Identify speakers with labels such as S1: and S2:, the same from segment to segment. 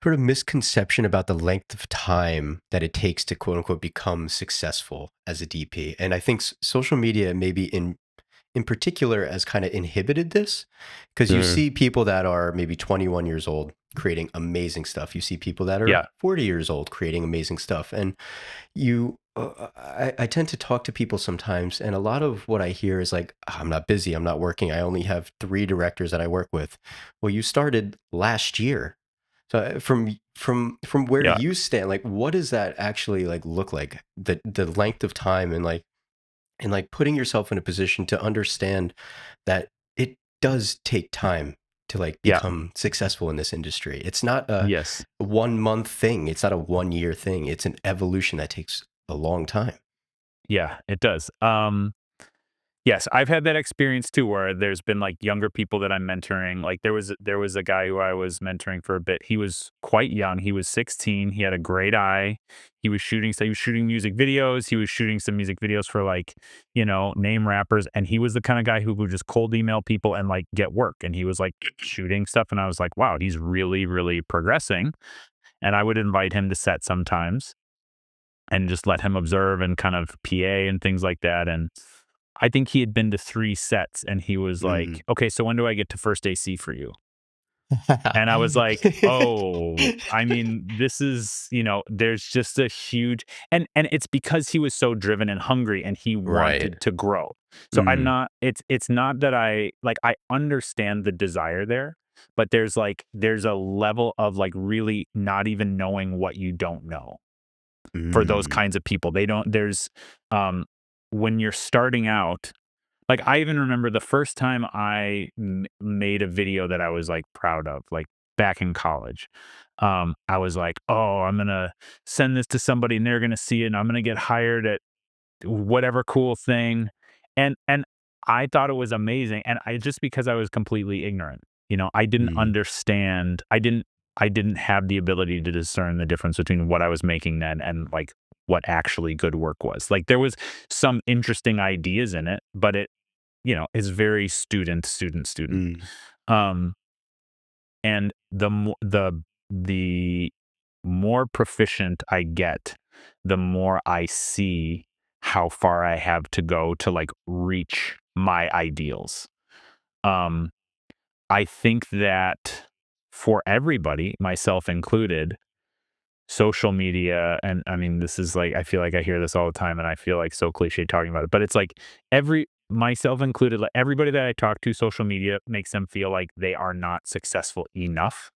S1: sort of misconception about the length of time that it takes to quote unquote become successful as a DP. And I think social media maybe in particular has kind of inhibited this because you
S2: Mm,
S1: see people that are maybe 21 years old creating amazing stuff. You see people that are
S2: yeah.
S1: 40 years old creating amazing stuff. And I tend to talk to people sometimes, and a lot of what I hear is like, "Ah, I'm not busy, I'm not working, I only have 3 directors that I work with." Well, you started last year. So from where
S2: Yeah.
S1: you stand, like what does that actually like look like? The length of time and like putting yourself in a position to understand that it does take time to like
S2: Yeah.
S1: become successful in this industry. It's not a
S2: Yes.
S1: 1 month thing. It's not a 1 year thing. It's an evolution that takes a long time.
S2: Yeah, it does. Yes, I've had that experience too, where there's been like younger people that I'm mentoring. Like there was a guy who I was mentoring for a bit. He was quite young. He was 16. He had a great eye. He was shooting music videos. He was shooting some music videos for like, name rappers. And he was the kind of guy who would just cold email people and like get work. And he was like shooting stuff. And I was like, wow, he's really, really progressing. And I would invite him to set sometimes and just let him observe and kind of PA and things like that. And I think he had been to 3 sets and he was
S1: Mm.
S2: like, "Okay, so when do I get to first AC for you?" And I was like, "Oh, I mean, this is, there's just a huge." And it's because he was so driven and hungry and he
S1: Right.
S2: wanted to grow. So I'm
S1: Mm.
S2: not it's not that I understand the desire there, but there's a level of like really not even knowing what you don't know for those
S1: Mm.
S2: kinds of people. They don't there's when you're starting out, like, I even remember the first time I made a video that I was, like, proud of, like, back in college. I was like, "Oh, I'm gonna send this to somebody, and they're gonna see it, and I'm gonna get hired at whatever cool thing." And I thought it was amazing, and I just because I was completely ignorant, I didn't
S1: Mm.
S2: understand. I didn't have the ability to discern the difference between what I was making then and, like, what actually good work was. Like, there was some interesting ideas in it, but is very student.
S1: Mm.
S2: Um, and the more proficient I get, the more I see how far I have to go to like reach my ideals. Um, I think that for everybody, myself included, social media, and I mean this is like I feel like I hear this all the time and I feel like so cliche talking about it, but it's like every myself included, like everybody that I talk to, social media makes them feel like they are not successful enough.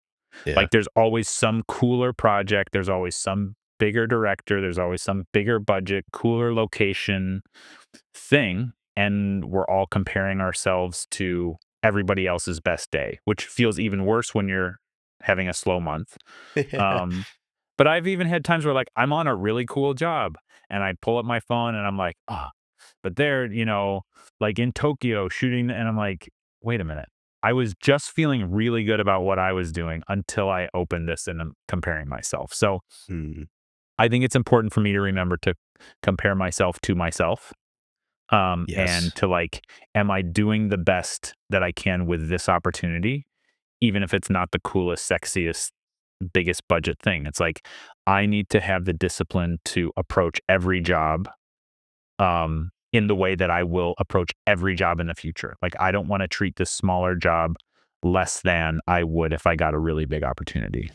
S1: Yeah.
S2: Like there's always some cooler project, there's always some bigger director, there's always some bigger budget, cooler location thing, and we're all comparing ourselves to everybody else's best day, which feels even worse when you're having a slow month. Um, but I've even had times where, like, I'm on a really cool job, and I pull up my phone, and I'm like, "Ah," but they're, like, in Tokyo shooting, and I'm like, "Wait a minute. I was just feeling really good about what I was doing until I opened this and I'm comparing myself." So,
S1: Mm.
S2: I think it's important for me to remember to compare myself to myself, and
S1: Yes.
S2: to, like, am I doing the best that I can with this opportunity, even if it's not the coolest, sexiest, biggest budget thing. It's like, I need to have the discipline to approach every job, in the way that I will approach every job in the future. Like, I don't want to treat this smaller job less than I would if I got a really big opportunity.